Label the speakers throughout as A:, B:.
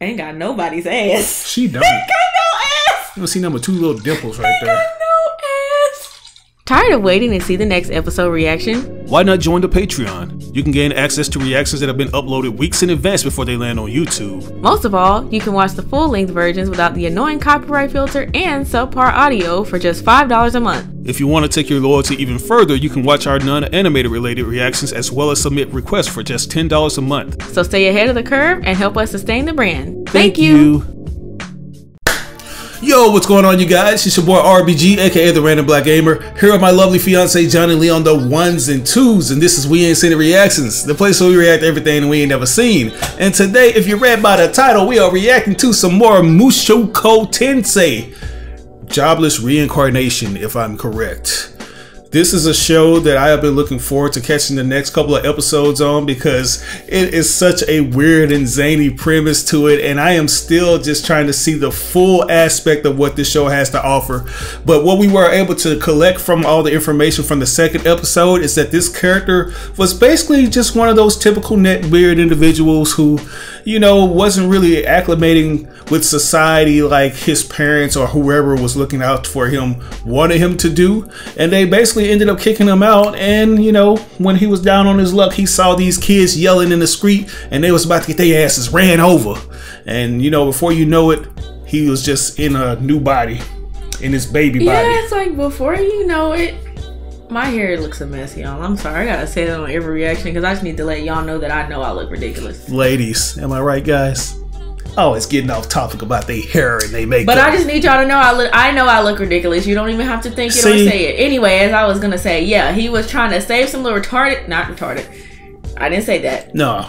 A: Ain't got nobody's ass.
B: She don't.
A: Ain't got no ass.
B: You don't see number 2 little dimples right there.
A: Got no ass. Tired of waiting to see the next episode reaction?
B: Why not join the Patreon? You can gain access to reactions that have been uploaded weeks in advance before they land on YouTube.
A: Most of all, you can watch the full-length versions without the annoying copyright filter and subpar audio for just $5 a month.
B: If you want to take your loyalty even further, you can watch our non-animated related reactions as well as submit requests for just $10 a month.
A: So stay ahead of the curve and help us sustain the brand.
B: Thank you. Yo, what's going on, you guys? It's your boy RBG, aka the Random Black Gamer, here with my lovely fiance Johnny Lee on the ones and twos, and this is We Ain't Seen It Reactions, the place where we react to everything we ain't never seen. And today, if you read by the title, we are reacting to some more Mushoku Tensei Jobless Reincarnation, if I'm correct. This is a show that I have been looking forward to catching the next couple of episodes on because it is such a weird and zany premise to it, and I am still just trying to see the full aspect of what this show has to offer. But what we were able to collect from all the information from the second episode is that this character was basically just one of those typical weird individuals who, you know, wasn't really acclimating with society like his parents or whoever was looking out for him wanted him to do, and they basically ended up kicking him out. And you know, when he was down on his luck, he saw these kids yelling in the street and they was about to get their asses ran over, and you know, before you know it, he was just in a new body, in his baby body.
A: Yeah, it's like before you know it. My hair looks a mess, y'all. I'm sorry, I gotta say that on every reaction because I just need to let y'all know that I know I look ridiculous.
B: Ladies, am I right, guys? Always getting off topic about their hair and they makeup.
A: But I just need y'all to know I know I look ridiculous. You don't even have to think it or say it. Anyway, as I was gonna say, yeah, he was trying to save some little not retarded. I didn't say that. No.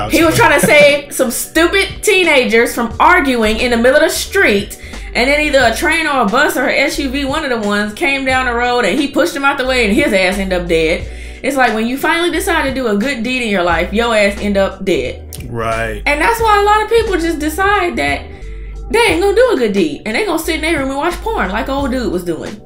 A: He was trying to save some stupid teenagers from arguing in the middle of the street. And then either a train or a bus or an SUV, one of the ones, came down the road and he pushed him out the way and his ass ended up dead. It's like when you finally decide to do a good deed in your life, your ass end up dead.
B: Right.
A: And that's why a lot of people just decide that they ain't gonna do a good deed. And they gonna sit in their room and watch porn like old dude was doing.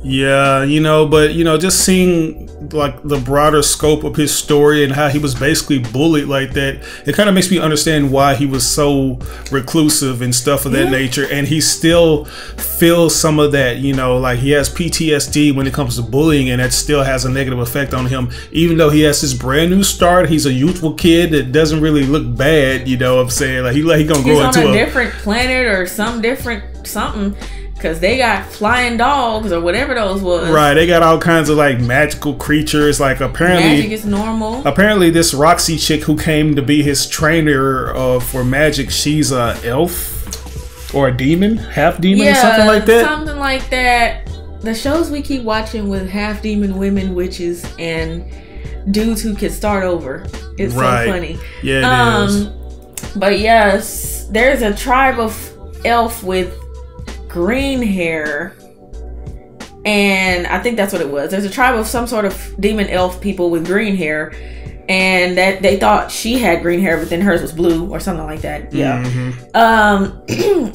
B: Yeah, you know, but you know, just seeing like the broader scope of his story and how he was basically bullied like that, it kind of makes me understand why he was so reclusive and stuff of that nature. And he still feels some of that, you know, like he has PTSD when it comes to bullying, and that still has a negative effect on him. Even though he has this brand new start, he's a youthful kid that doesn't really look bad, you know what I'm saying? Like he gonna grow into a different
A: planet or some different something. Because they got flying dogs or whatever those was.
B: Right, they got all kinds of like magical creatures. Like apparently
A: magic is normal.
B: Apparently this Roxy chick who came to be his trainer for magic, she's a elf or a demon, half demon, or something like that.
A: Something like that. The shows we keep watching with half demon women, witches, and dudes who can start over. It's so funny.
B: Yeah, it is.
A: But yes, there's a tribe of elf with green hair, and I think that's what it was. There's a tribe of some sort of demon elf people with green hair, and that they thought she had green hair, but then hers was blue or something like that. Yeah.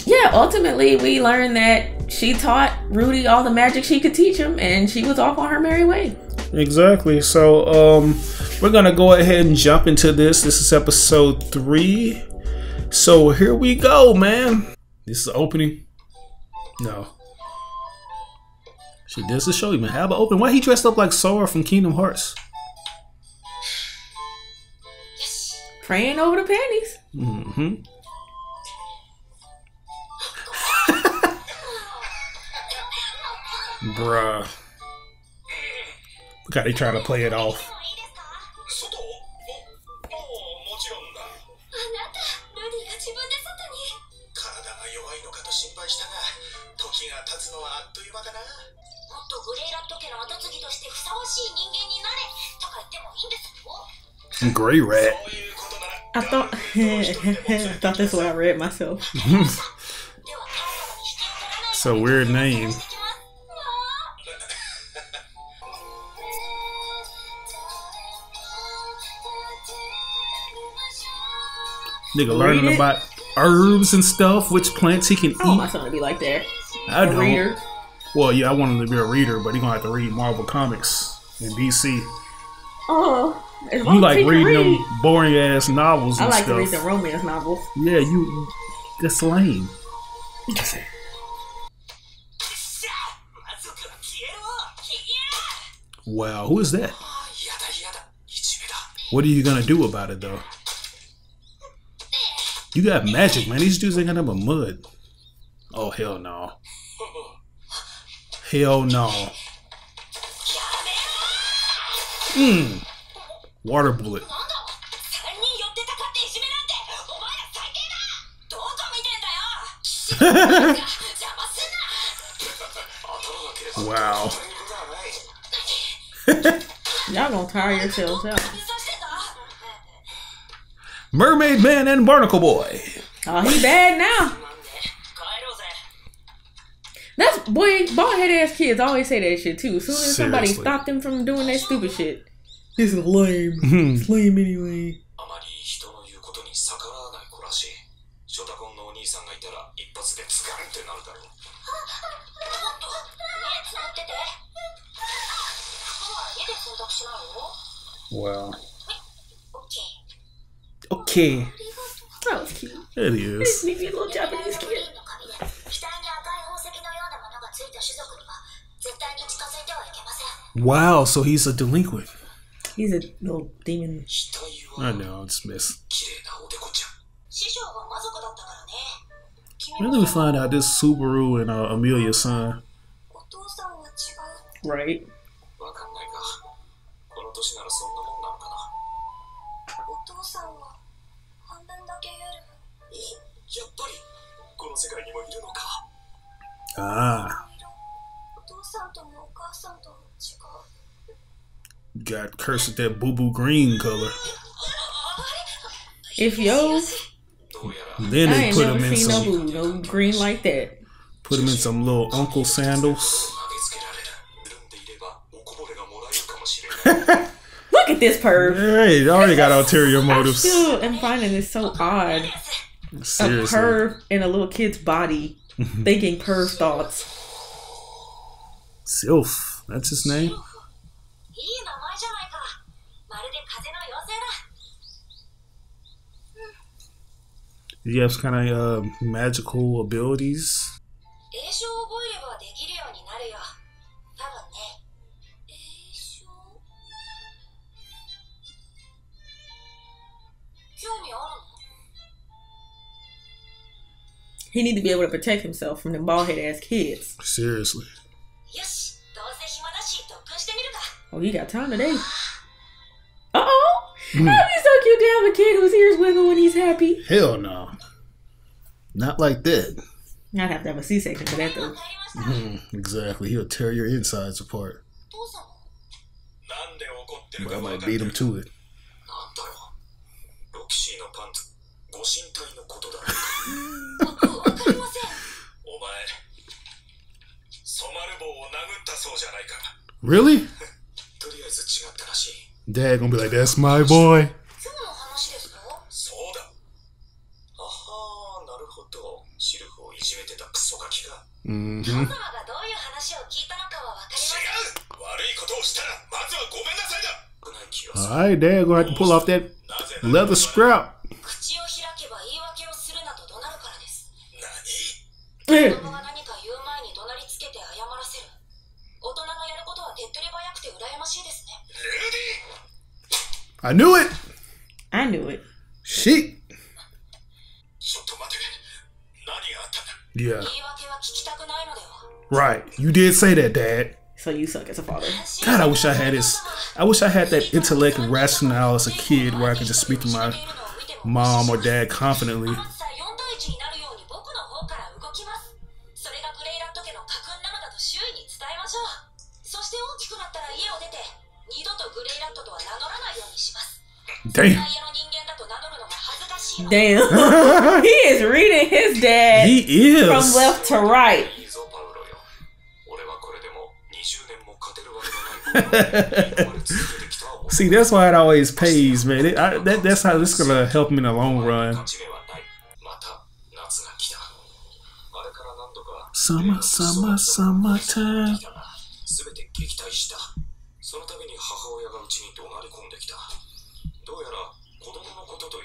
A: Yeah, ultimately we learned that she taught Rudy all the magic she could teach him, and she was off on her merry way.
B: Exactly. So we're gonna go ahead and jump into this. This is episode 3. So here we go, man. This is the opening. No. She does the show even have an open. Why he dressed up like Sora from Kingdom Hearts?
A: Praying over the panties.
B: Bruh. Look how they try to play it off. Gray rat.
A: I thought that's what I read myself.
B: It's a weird name. Nigga learning about herbs and stuff, which plants he can eat.
A: I want my son to be like that.
B: I don't. Reader. Well, yeah, I want him to be a reader, but he gonna have to read Marvel Comics and DC.
A: Oh.
B: You like reading them boring ass novels and
A: stuff. I like
B: to
A: read the romance novels.
B: Yeah, that's lame. Wow, who is that? What are you gonna do about it though? You got magic, man. These dudes ain't got nothing but mud. Oh, hell no. Hell no. Water bullet. Wow.
A: Y'all gonna tire yourselves out.
B: Mermaid Man and Barnacle Boy.
A: Oh, he bad now. That's boy, bald head ass kids always say that shit too. As soon as somebody stopped them from doing that stupid shit. This is lame. It's lame anyway.
B: Wow. Okay.
A: That was cute.
B: It is.
A: This little Japanese kid.
B: Wow, so he's a delinquent.
A: He's a little demon.
B: I know, it's miss. When did we find out this Subaru and Amelia's son?
A: Right.
B: Ah. Got cursed with that boo-boo green color.
A: If yo,
B: then they put him in some
A: no green like that.
B: Put him in some little uncle sandals.
A: Look at this perv.
B: Hey, they already got ulterior motives.
A: I still am finding this so odd.
B: Seriously.
A: A perv in a little kid's body thinking perv thoughts.
B: Sylph, that's his name. He has kind of magical abilities.
A: He need to be able to protect himself from them bald head ass kids.
B: Seriously.
A: Oh, he got time today. That'd be so cute to have a kid whose ears wiggle when he's happy.
B: Hell no. Not like that.
A: I'd have to have a C-section for that though.
B: Exactly. He'll tear your insides apart. But I might beat him to it. Really? Dad gonna be like, that's my boy. Alright, Dad gonna have to pull off that leather strap. I knew it.
A: I knew it.
B: Shit. Yeah. Right. You did say that, Dad.
A: So you suck as a father.
B: God, I wish I had this. I wish I had that intellect and rationale as a kid where I could just speak to my mom or dad confidently. Damn.
A: Damn. He is reading his dad.
B: He is.
A: From left to right.
B: See, that's why it always pays, man. That's how this is gonna help me in the long run. Summer, summer, summertime.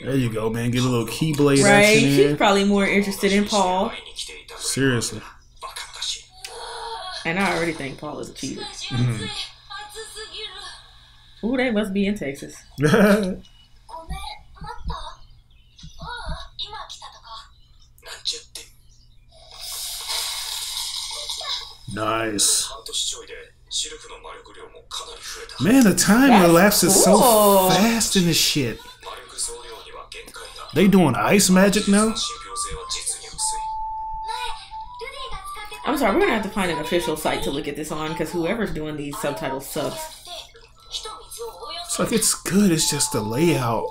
B: There you go, man. Get a little keyblade
A: right.
B: action in.
A: She's probably more interested in Paul.
B: Seriously.
A: And I already think Paul is a cheater. Mm-hmm. Ooh, they must be in Texas.
B: Nice. Man, the time elapses so fast in this shit. They doing ice magic now?
A: I'm sorry, we're gonna have to find an official site to look at this on because whoever's doing these subtitles sucks.
B: It's like it's good, it's just the layout.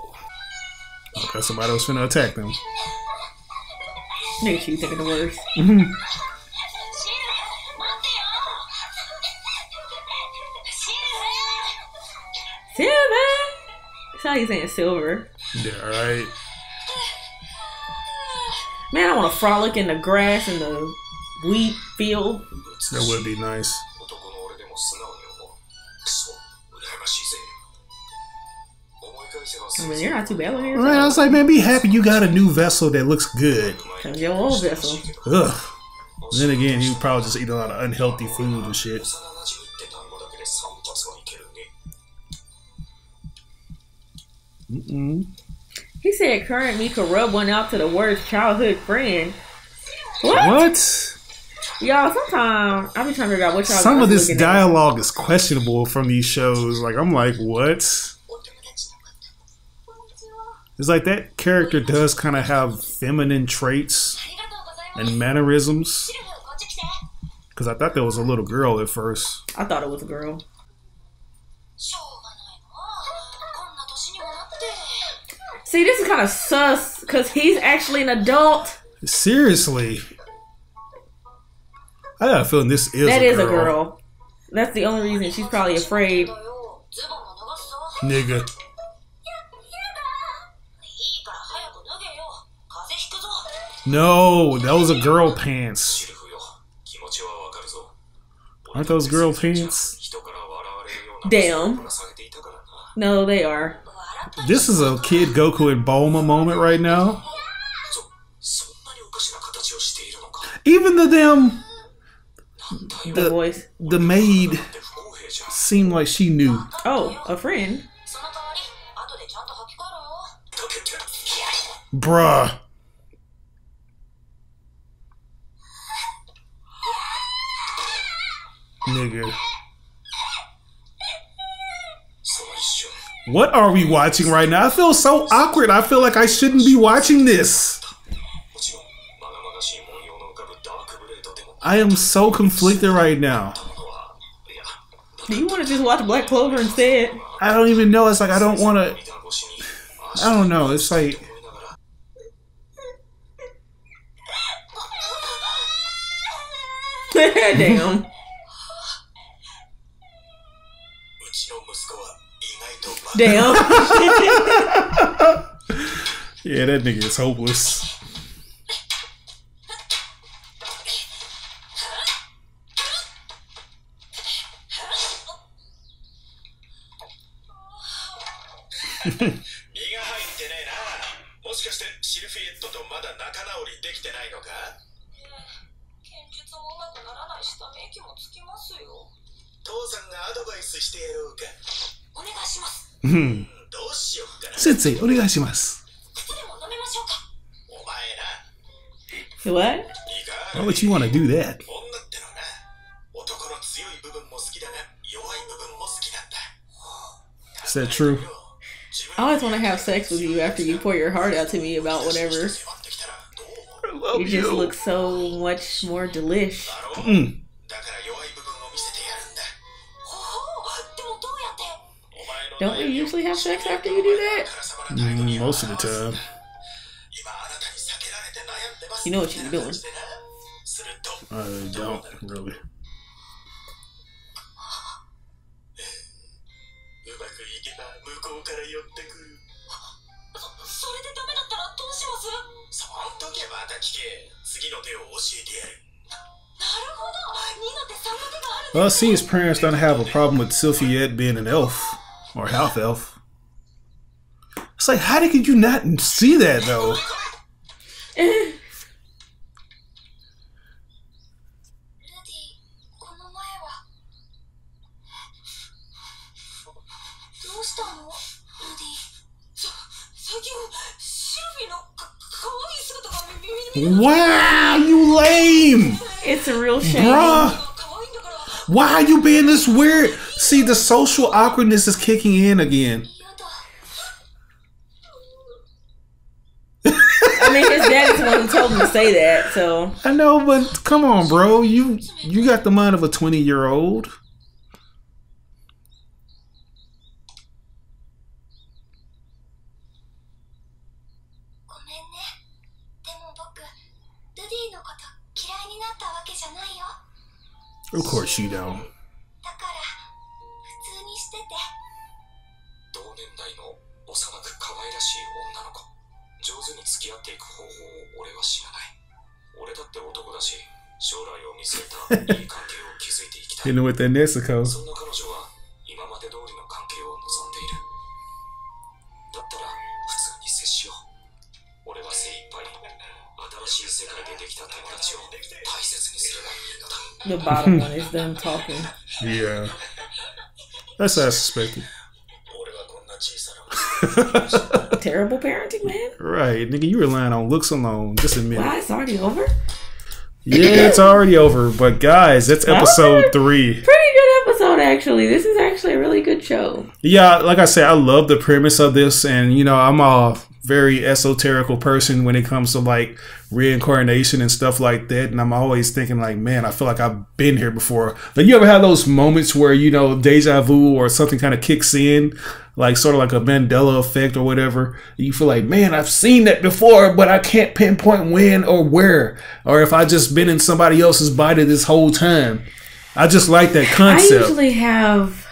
B: Okay, somebody was finna attack them.
A: Nigga, you thinking the worst. Silver! That's how you saying silver.
B: Yeah, right.
A: Man, I want to frolic in the grass in the wheat field.
B: That would be nice.
A: I mean, you're not too bad on here.
B: Right, I was like, man, be happy you got a new vessel that looks good.
A: Cause your old vessel.
B: Ugh. And then again, he would probably just eat a lot of unhealthy food and shit.
A: He said current me could rub one out to the worst childhood friend.
B: What?
A: Y'all, sometimes I be trying to figure out what y'all.
B: Some of this dialogue is questionable from these shows. Like, I'm like, what? It's like that character does kind of have feminine traits and mannerisms. Because I thought that was a little girl at first.
A: I thought it was a girl. See, this is kind of sus because he's actually an adult.
B: Seriously. I got a feeling this is
A: a girl. That's the only reason she's probably afraid.
B: Nigga. No, those are girl pants. Aren't those girl pants?
A: Damn. No, they are.
B: This is a Kid Goku and Bulma moment right now. Even the damn...
A: The voice.
B: The maid seemed like she knew.
A: Oh, a friend.
B: Bruh. Nigga. What are we watching right now? I feel so awkward. I feel like I shouldn't be watching this. I am so conflicted right now.
A: Do you want to just watch Black Clover instead?
B: I don't even know. It's like I don't want to. I don't know. It's like.
A: Damn. Damn.
B: Yeah, that nigga is hopeless. Sensei, onegaishimasu.
A: What?
B: Why would you want to do that? Is that true?
A: I always want to have sex with you after you pour your heart out to me about whatever. You just look so much more delish. Don't we usually have sex after you do that?
B: Most of the time.
A: You know what you're doing.
B: I don't really. Well, see, his parents don't have a problem with Sylphiette being an elf or half elf. It's like, how did you not see that though? Wow, you lame.
A: It's a real shame.
B: Bruh. Why are you being this weird? See, the social awkwardness is kicking in again.
A: I mean, his dad is the one who told him to say that, so.
B: I know, but come on, bro. You got the mind of a 20-year-old. Of course you don't. Hitting with that Nezuko.
A: The bottom one is them talking.
B: Yeah. That's what I suspected.
A: Terrible parenting, man.
B: Right. Nigga, you relying on looks alone. Just admit it.
A: Wow, it's already over?
B: Yeah, it's already over. But guys, that's episode 3.
A: Pretty good episode, actually. This is actually a really good show.
B: Yeah, like I said, I love the premise of this. And, you know, I'm a very esoterical person when it comes to, like, reincarnation and stuff like that. And I'm always thinking, like, man, I feel like I've been here before. But you ever have those moments where, you know, deja vu or something kind of kicks in? Like, sort of like a Mandela effect or whatever. You feel like, man, I've seen that before, but I can't pinpoint when or where. Or if I just been in somebody else's body this whole time. I just like that concept.
A: I usually have...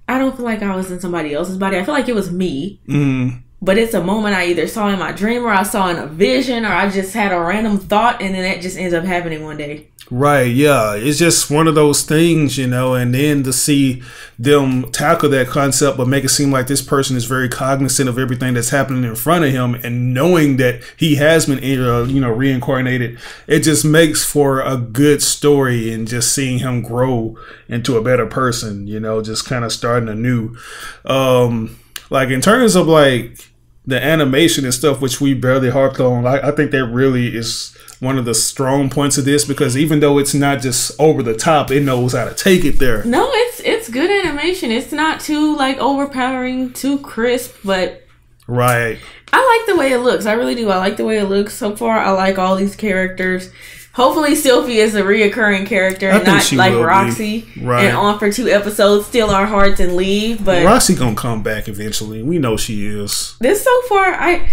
A: I don't feel like I was in somebody else's body. I feel like it was me.
B: Mm.
A: But it's a moment I either saw in my dream or I saw in a vision or I just had a random thought and then that just ends up happening one day.
B: Right, yeah. It's just one of those things, you know, and then to see them tackle that concept but make it seem like this person is very cognizant of everything that's happening in front of him and knowing that he has been, you know, reincarnated, it just makes for a good story and just seeing him grow into a better person, you know, just kind of starting anew. Like in terms of like the animation and stuff, which we barely harped on, I think that really is one of the strong points of this, because even though it's not just over the top, it knows how to take it there.
A: No, it's good animation. It's not too like overpowering, too crisp, but
B: right.
A: I like the way it looks. I really do. I like the way it looks so far. I like all these characters. Hopefully Sylvie is a reoccurring character and not like Roxy, right, and on for 2 episodes, steal our hearts and leave. But
B: Roxy gonna come back eventually. We know she is.
A: This so far, I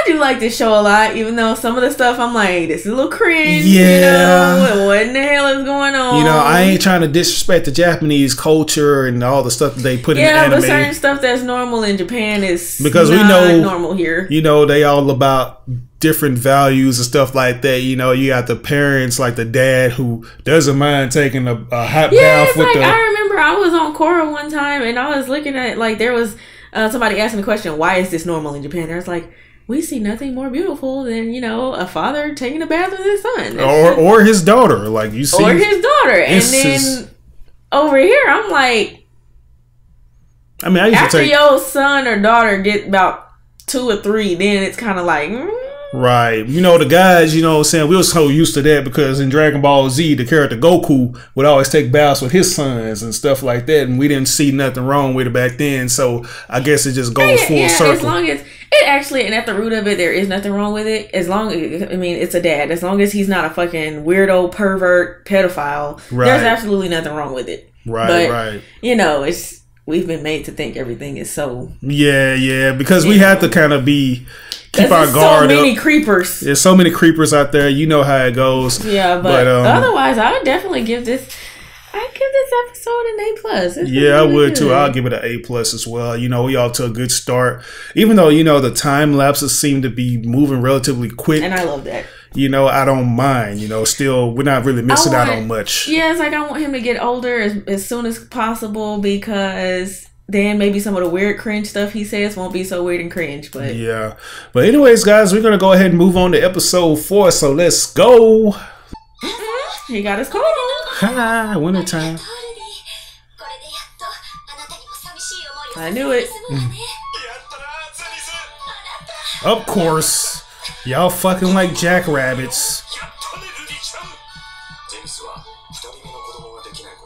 A: do like this show a lot, even though some of the stuff I'm like, this is a little cringe.
B: Yeah.
A: You know, what in the hell is going on?
B: You know, I ain't trying to disrespect the Japanese culture and all the stuff that they put in anime. Yeah, but
A: certain stuff that's normal in Japan is
B: because
A: not
B: we know
A: normal here.
B: You know, they all about different values and stuff like that. You know, you got the parents, like the dad who doesn't mind taking a hot bath with
A: I remember I was on Quora one time and I was looking at, like, there was somebody asking the question, why is this normal in Japan? There's like, we see nothing more beautiful than, you know, a father taking a bath with his son.
B: Or his daughter. Like, you see.
A: Or his daughter. And then over here, I'm like,
B: I mean, I used
A: after your son or daughter get about 2 or 3, then it's kind of like,
B: right. You know, the guys, you know what I'm saying, we were so used to that because in Dragon Ball Z, the character Goku would always take baths with his sons and stuff like that, and we didn't see nothing wrong with it back then, so I guess it just goes full circle.
A: As long as it actually, and at the root of it, there is nothing wrong with it. As long as, I mean, it's a dad. As long as he's not a fucking weirdo, pervert, pedophile, there's absolutely nothing wrong with it.
B: Right,
A: but, you know, we've been made to think everything is so...
B: Yeah, because we have to kind of keep our guard up.
A: So many creepers.
B: There's so many creepers out there. You know how it goes.
A: Yeah, but otherwise, I would definitely give this... I'd give this episode an A+.
B: Yeah, really I would too. I'll give it an A+ as well. You know, we all to a good start. Even though, you know, the time lapses seem to be moving relatively quick.
A: And I love that.
B: You know, I don't mind. You know, still, we're not really missing out on much.
A: Yeah, it's like I want him to get older as soon as possible because then maybe some of the weird cringe stuff he says won't be so weird and cringe. But
B: yeah. But anyways, guys, we're gonna go ahead and move on to episode 4. So let's go.
A: He got his call.
B: Hi, wintertime.
A: I knew it.
B: Of course. Y'all fucking like jackrabbits.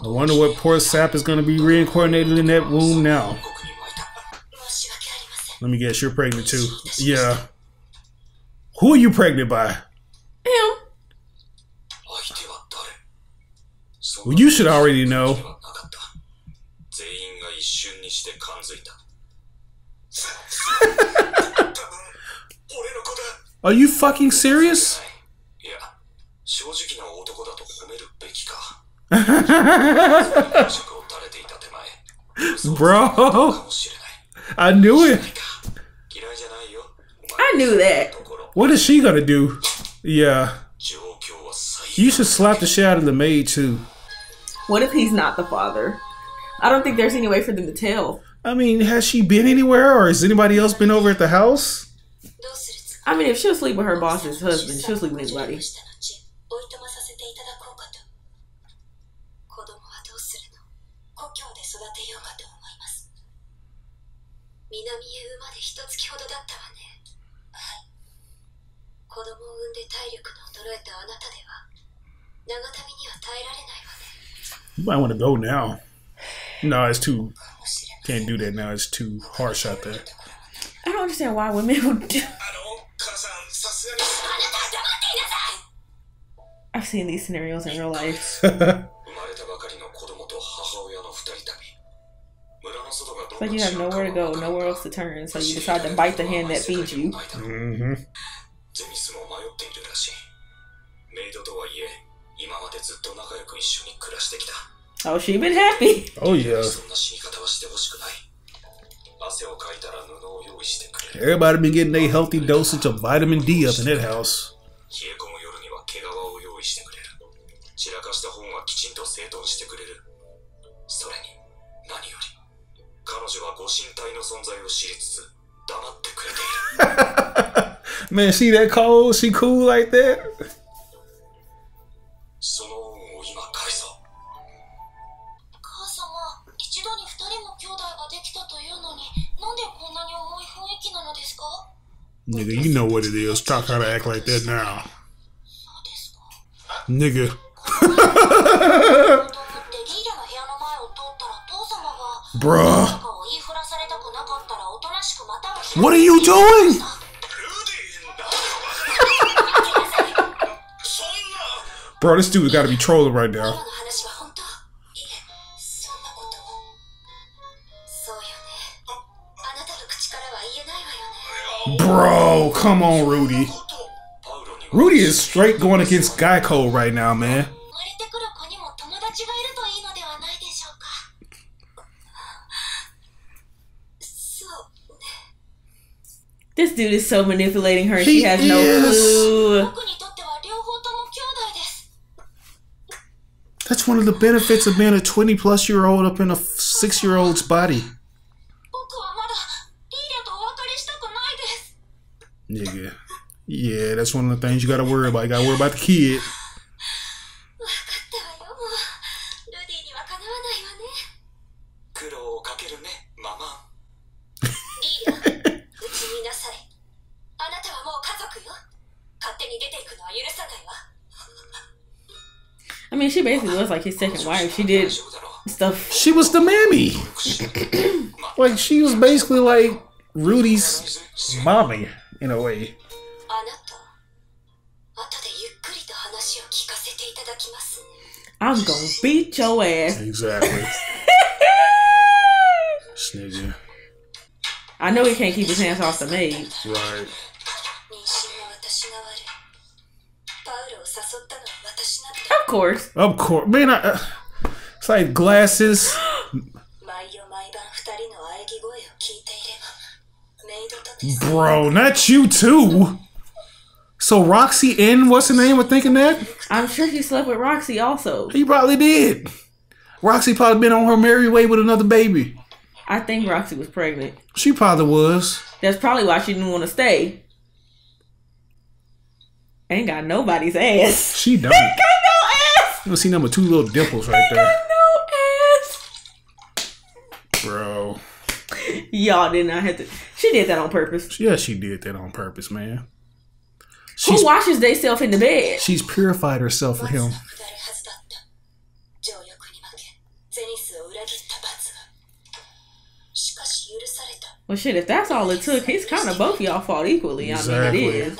B: I wonder what poor sap is going to be reincarnated in that womb now. Let me guess, you're pregnant too. Yeah. Who are you pregnant by?
A: Him.
B: Well, you should already know. Are you fucking serious? Bro, I knew it.
A: I knew that.
B: What is she gonna do? Yeah. You should slap the shit out of the maid too.
A: What if he's not the father? I don't think there's any way for them to tell.
B: I mean, has she been anywhere, or has anybody else been over at the house?
A: I mean, if she'll sleep with her boss's husband, she'll sleep with anybody.
B: You might want to go now. No, it's too... Can't do that now. It's too harsh out there.
A: I don't understand why women would do... I've seen these scenarios in real life. It's like you have nowhere to go, nowhere else to turn, so you decide to bite the hand that feeds you.
B: Mm-hmm.
A: Oh, she been happy.
B: Oh, yeah. Everybody been getting a healthy dosage of vitamin D up in that house. Man, she that cold? She cool like that? Nigga, you know what it is. Talk how to act like that now. Nigga. Bruh. What are you doing? Bro, this dude gotta be trolling right now. Bro, come on, Rudy. Rudy is straight going against Geico right now, man.
A: This dude is so manipulating her. She has no clue.
B: That's one of the benefits of being a 20-plus-year-old up in a 6-year-old's body. Nigga. Yeah, that's one of the things you gotta worry about. You gotta worry about the kid.
A: I mean, she basically was like his second wife. She did stuff.
B: She was the mammy. Like, she was basically like Rudy's mommy, in a way.
A: I'm gonna beat your ass.
B: Exactly. Snigger.
A: I know he can't keep his hands off the maid.
B: Right.
A: Of course.
B: Of course. Man, it's like glasses. Bro, not you too. So Roxy and what's her name were thinking that?
A: I'm sure he slept with Roxy also.
B: He probably did. Roxy probably been on her merry way with another baby.
A: I think Roxy was pregnant.
B: She probably was.
A: That's probably why she didn't want to stay. Ain't got nobody's ass.
B: She don't.
A: Ain't got no ass.
B: You see number 2 little dimples right there.
A: Got no ass.
B: Bro.
A: Y'all did not have to. She did that on purpose.
B: Yeah, she did that on purpose, man.
A: Who washes theyself in the bed?
B: She's purified herself for him.
A: Well, shit, if that's all it took, it's kind of both y'all fault equally.
B: Exactly.
A: I mean, it is.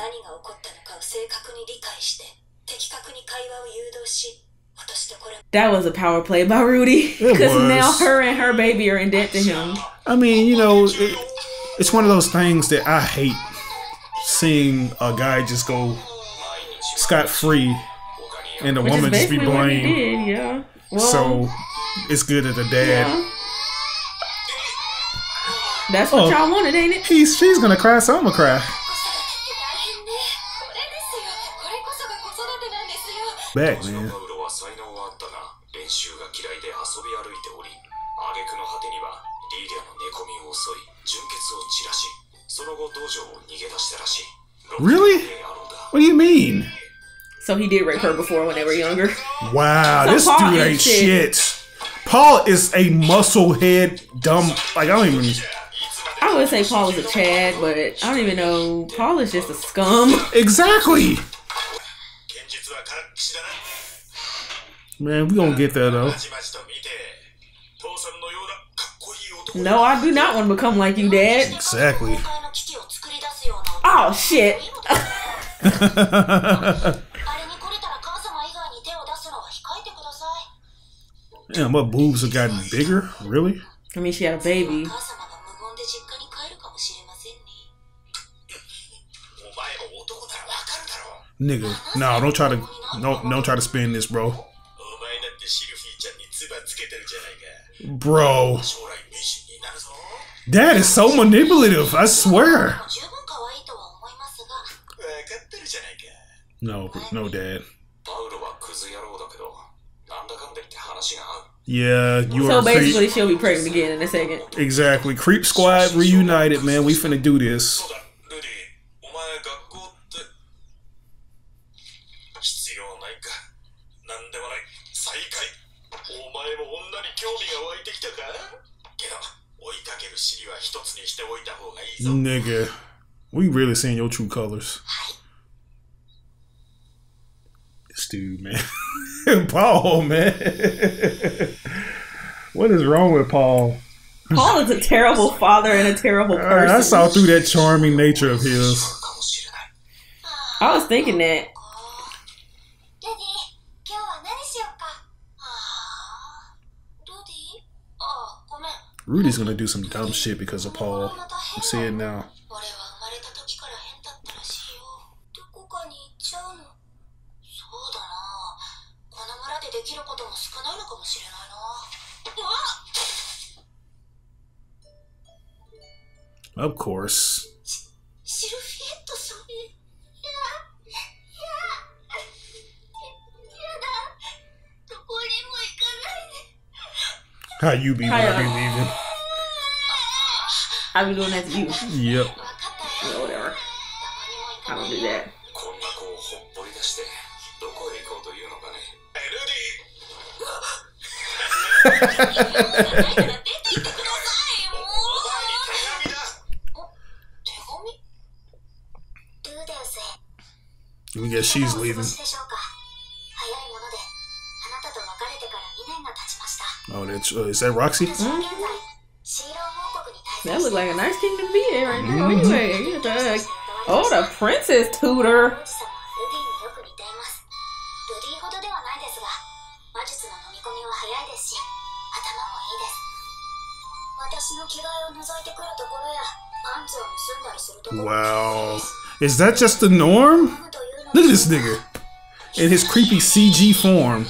A: That was a power play by Rudy. Because now her and her baby are in debt to him.
B: I mean, you know, it's one of those things that I hate. Seeing a guy just go scot-free and the woman just be blamed.
A: Yeah. Well,
B: so it's good that the dad...
A: Yeah. That's what y'all wanted, ain't it?
B: She's gonna cry, so I'm gonna cry. Back, man. Really? What do you mean?
A: So he did rape her before when they were younger.
B: Wow, so this Paul dude ain't shit. Paul is a musclehead, dumb. Like, I don't even...
A: I would say Paul is a Chad, but I don't even know. Paul is just a scum.
B: Exactly. Man, we gonna get there though.
A: No, I do not want to become like you, Dad.
B: Exactly.
A: Oh shit.
B: Damn, my boobs have gotten bigger. Really?
A: I mean, she had a baby.
B: Nigga, no, don't try to spin this, bro. Bro, Dad is so manipulative. I swear. No, Dad. Yeah, you are.
A: So basically, she'll be pregnant again in a second.
B: Exactly. Creep Squad reunited, man. We finna do this. Nigga, we really seeing your true colors. This dude, man. Paul, man. What is wrong with Paul?
A: Paul is a terrible father and a terrible person.
B: I saw through that charming nature of his.
A: I was thinking that.
B: Rudy's gonna do some dumb shit because of Paul. I'm seeing it now. Of course. How you be when I be leaving?
A: I be doing that to you.
B: Yep.
A: Yeah, whatever. I don't do that.
B: We guess she's leaving. Oh, that's is that Roxy?
A: Mm-hmm. That look like a nice kingdom to be in right now. Anyway, the princess tutor.
B: Wow, is that just the norm? Look at this nigga in his creepy CG form.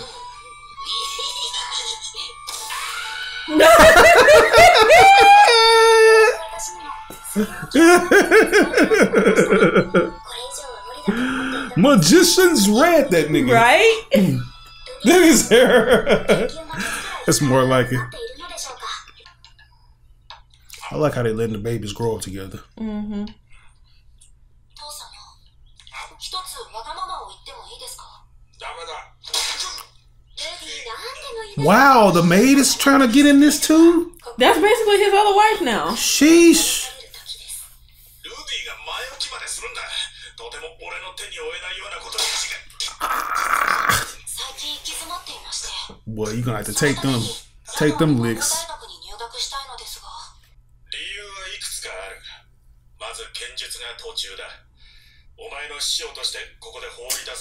B: Magician's red, that nigga.
A: Right?
B: Look at his hair. That's more like it. I like how they letting the babies grow up together.
A: Mm-hmm.
B: Wow, the maid is trying to get in this too?
A: That's basically his other wife now.
B: Sheesh. Boy, you're gonna have to take them licks.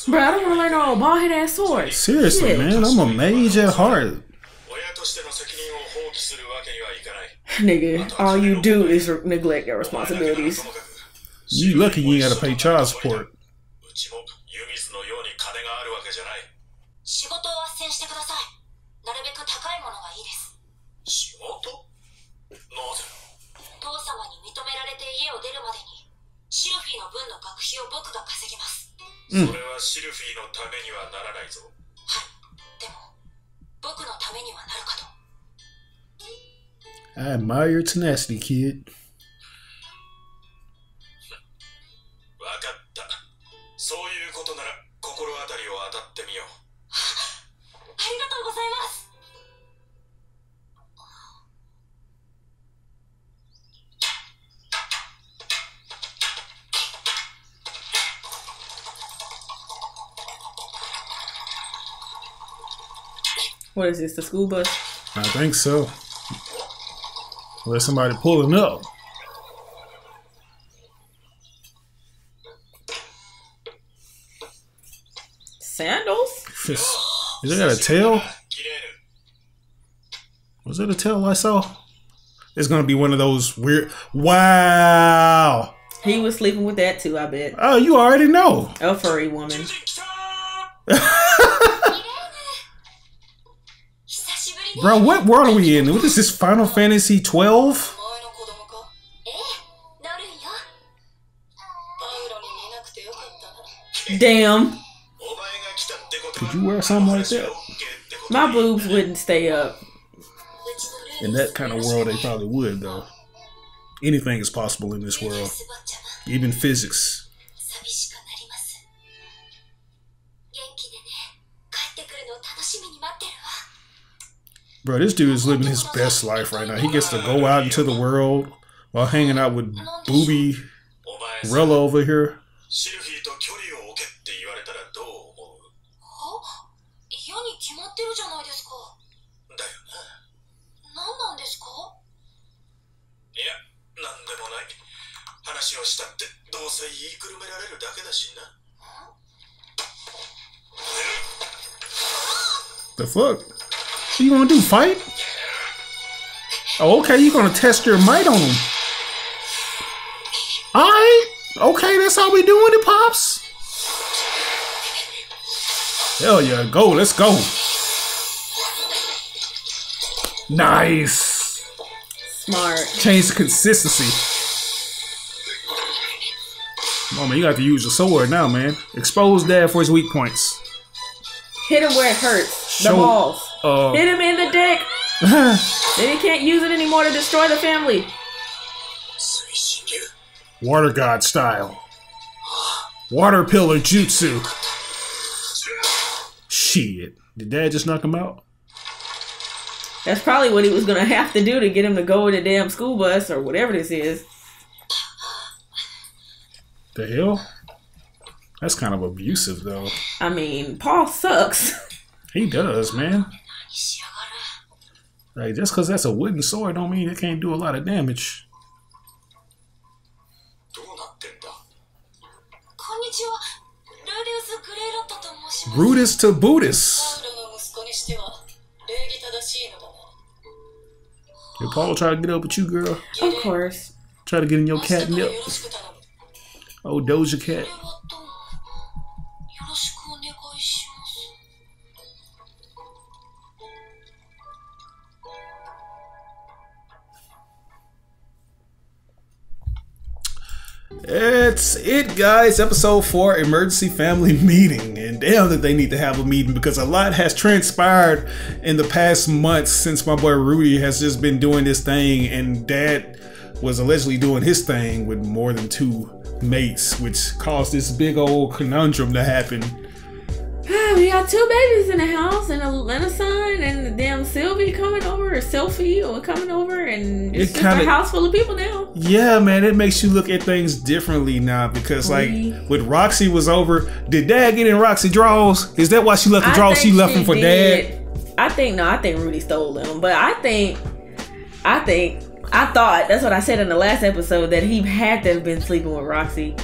A: Bro, I don't want to learn no bald-head ass sword.
B: Seriously, shit. Man, I'm a mage at heart.
A: Nigga, all you do is neglect your responsibilities.
B: You lucky you ain't gotta pay child support. I admire your tenacity, kid.
A: What is this, the school bus?
B: I think so. Unless somebody pulling up.
A: Sandals?
B: Is that a tail? Was that a tail I saw? It's gonna be one of those weird. Wow.
A: He was sleeping with that too, I bet.
B: Oh, you already know.
A: A furry woman.
B: Bro, what world are we in? What is this, Final Fantasy 12?
A: Damn.
B: Could you wear something like that?
A: My boobs wouldn't stay up.
B: In that kind of world, they probably would, though. Anything is possible in this world. Even physics. Bro, this dude is living his best life right now. He gets to go out into the world while hanging out with Booby Rella over here. The fuck? What you gonna do? Fight? Oh, okay. You gonna test your might on him? All right. Okay, that's how we doing it, pops. Hell yeah, go. Let's go. Nice.
A: Smart.
B: Change the consistency. Come on, man. You got to use your sword now, man. Expose Dad for his weak points.
A: Hit him where it hurts. The balls. Hit him in the dick. Then he can't use it anymore to destroy the family.
B: Water God style. Water pillar jutsu. Shit. Did Dad just knock him out?
A: That's probably what he was going to have to do to get him to go with a damn school bus or whatever this is.
B: The hell? That's kind of abusive, though.
A: I mean, Paul sucks.
B: He does, man. Like, just because that's a wooden sword don't mean it can't do a lot of damage. Brutus to Buddhist. Did Paul try to get up with you, girl?
A: Of course.
B: Try to get in your catnip. Oh, Doja Cat. That's it, guys. Episode 4, Emergency Family Meeting. And damn that they need to have a meeting because a lot has transpired in the past months since my boy Rudy has just been doing this thing and Dad was allegedly doing his thing with more than 2 mates, which caused this big old conundrum to happen.
A: We got 2 babies in the house and a son, and the damn Sylvie coming over, or Sophie, or coming over, and it's just a house full of people now.
B: Yeah, man, it makes you look at things differently now, because like when Roxy was over, did Dad get in Roxy draws? Is that why she left the draws? She left them for Dad?
A: I think Rudy stole them, but I thought that's what I said in the last episode, that he had to have been sleeping with Roxy.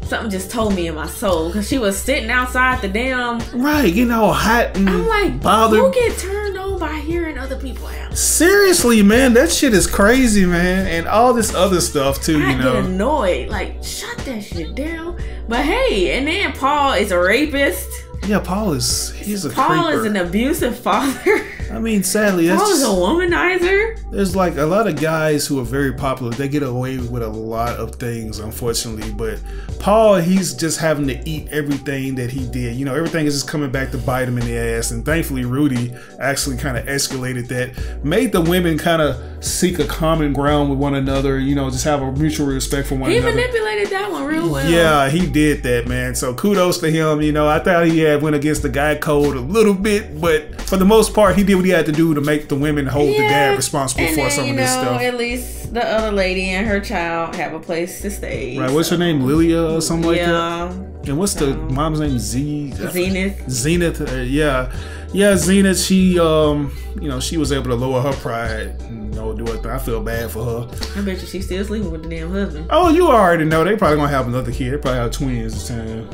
A: Something just told me in my soul, because she was sitting outside the damn
B: getting all hot and
A: I'm like,
B: bothered.
A: Who get turned on by hearing other people out?
B: Seriously, man, that shit is crazy, man, and all this other stuff too.
A: I get annoyed, like, shut that shit down. But hey, and then Paul is a rapist.
B: Yeah, Paul is
A: an abusive father.
B: I mean, sadly,
A: Paul is a womanizer.
B: There's like a lot of guys who are very popular. They get away with a lot of things, unfortunately. But Paul, he's just having to eat everything that he did. You know, everything is just coming back to bite him in the ass. And thankfully, Rudy actually kind of escalated that, made the women kind of seek a common ground with one another. You know, just have a mutual respect for one another.
A: He manipulated that one real well.
B: Yeah, he did that, man. So kudos to him. You know, I thought he went against the guy code a little bit, but for the most part, he did what he had to do to make the women hold the dad responsible for some of this stuff.
A: At least the other lady and her child have a place to stay.
B: Right. What's her name? Lilia or something like that? And what's the mom's name? Zenith. Zenith. Zenith. She, you know, she was able to lower her pride and, you know, do her thing. I feel bad for her.
A: I bet you she's still sleeping with the damn husband.
B: Oh, you already know. They probably gonna have another kid. They probably have twins this time.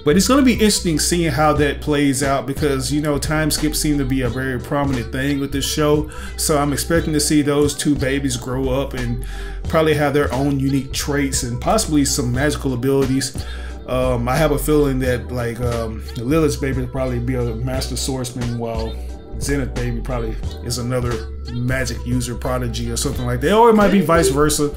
B: But it's going to be interesting seeing how that plays out, because, you know, time skips seem to be a very prominent thing with this show. So I'm expecting to see those 2 babies grow up and probably have their own unique traits and possibly some magical abilities. I have a feeling that, like, Lilith's baby will probably be a master swordsman, while Zenith baby probably is another magic user prodigy or something like that. Or it might be vice versa.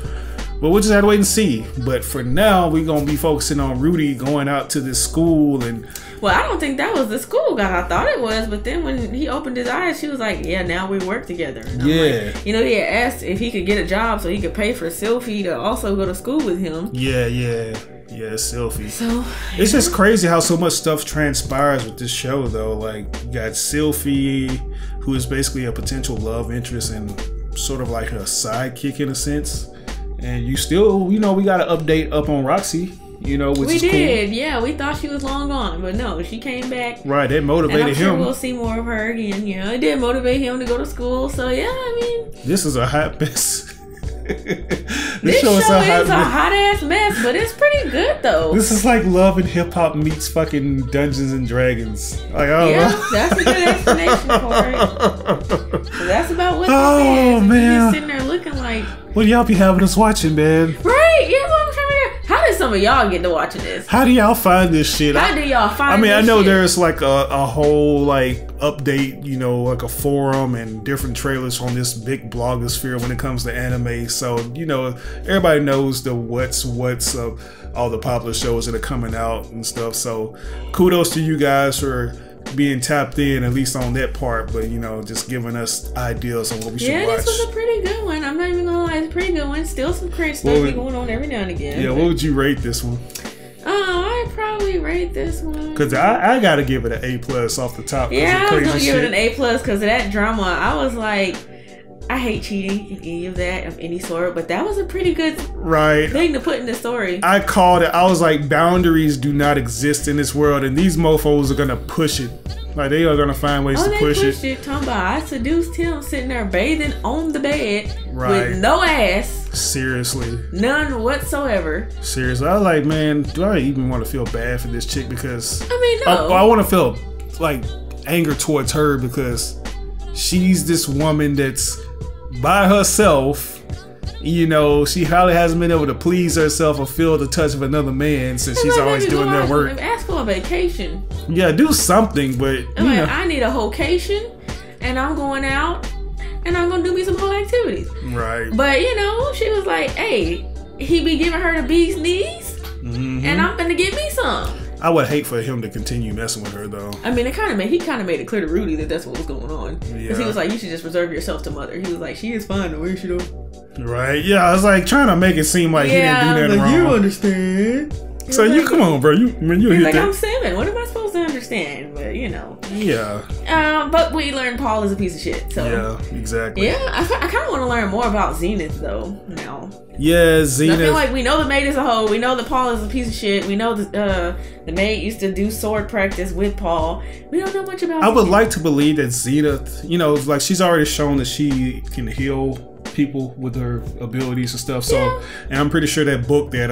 B: But we'll just have to wait and see. But for now, we're going to be focusing on Rudy going out to this school. And
A: well, I don't think that was the school guy. I thought it was. But then when he opened his eyes, she was like, yeah, now we work together. And
B: yeah.
A: Like, you know, he had asked if he could get a job so he could pay for Sylvie to also go to school with him.
B: Yeah, Sylvie. So it's just crazy how so much stuff transpires with this show, though. Like, you got Sylvie, who is basically a potential love interest and sort of like a sidekick in a sense. And you still, you know, we got an update up on Roxy, you know, which is cool. We did,
A: yeah. We thought she was long gone, but no, she came back.
B: Right, that motivated him.
A: I'm sure we'll see more of her again. Yeah, it did motivate him to go to school. So yeah, I mean,
B: this is a hot mess.
A: This show is a hot ass mess, but it's pretty good though.
B: This is like Love and Hip Hop meets fucking Dungeons and Dragons. Like,
A: that's a good explanation for it. So that's about what
B: this is. Man,
A: you're just sitting there looking like,
B: what y'all be having us watching, man?
A: Right? Yeah, that's what I'm trying to figure out. How did some of y'all get to watching this?
B: How do y'all find this shit?
A: How do y'all find?
B: I mean,
A: I
B: know shit? There's like a whole like update, you know, like a forum and different trailers on this big blogosphere when it comes to anime. So, you know, everybody knows the what's of all the popular shows that are coming out and stuff. So kudos to you guys for being tapped in, at least on that part, but, you know, just giving us ideas on what we should watch.
A: Yeah, this was a pretty good one. I'm not even gonna lie, it's a pretty good one. Still some crazy stuff be going on every now and again.
B: Yeah, what would you rate this one?
A: I'd probably rate this one,
B: because I gotta give it an A+ off the top.
A: Yeah, I was gonna give it an A+ because of that drama. I was like, I hate cheating in any of that, of any sort, but that was a pretty good thing to put in the story. I called it. I was like, boundaries do not exist in this world, and these mofos are gonna push it. Like, they are gonna find ways to push it. Talking about, I seduced him sitting there bathing on the bed with no ass. Seriously. None whatsoever. Seriously. I was like, man, do I even want to feel bad for this chick? Because I mean, no. I want to feel like anger towards her, because she's this woman that's by herself. You know, she probably hasn't been able to please herself or feel the touch of another man since she's always doing their work. Ask for a vacation. Yeah, do something, but you know. I need a vocation, and I'm going out, and I'm gonna do me some whole activities. Right. But you know, she was like, "Hey, he be giving her the bee's knees, and I'm gonna give me some."
B: I would hate for him to continue messing with her though.
A: I mean, he kind of made it clear to Rudy that that's what was going on. Because he was like, you should just reserve yourself to Mother. He was like, she is fine the way she do.
B: Right? Yeah, I was like trying to make it seem like he didn't do nothing wrong.
A: You understand.
B: So you come on, bro. You're
A: like, I'm 7. What am I supposed to understand? But you know.
B: Yeah.
A: But we learned Paul is a piece of shit. So
B: yeah, exactly.
A: Yeah, I kind of want to learn more about Zenith though now.
B: Yeah, Zenith.
A: I feel like we know the maid is a hoe. We know that Paul is a piece of shit. We know that the maid used to do sword practice with Paul. We don't know much about.
B: I would like to believe that Zenith, you know, like she's already shown that she can heal people with her abilities and stuff. So, and I'm pretty sure that book that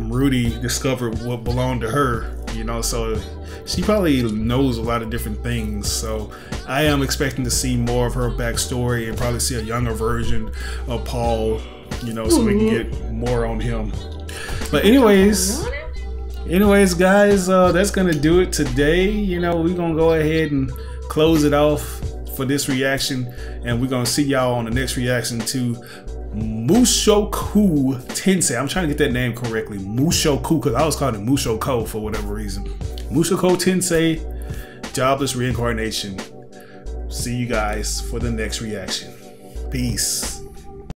B: Rudy discovered what belonged to her. You know, so she probably knows a lot of different things. So I am expecting to see more of her backstory and probably see a younger version of Paul. You know, so we can get more on him. But anyways, guys, that's gonna do it today. You know, we're gonna go ahead and close it off for this reaction, and we're gonna see y'all on the next reaction to Mushoku Tensei. I'm trying to get that name correctly. Mushoku, because I was calling it Mushoko for whatever reason. Mushoku Tensei, Jobless Reincarnation. See you guys for the next reaction. Peace.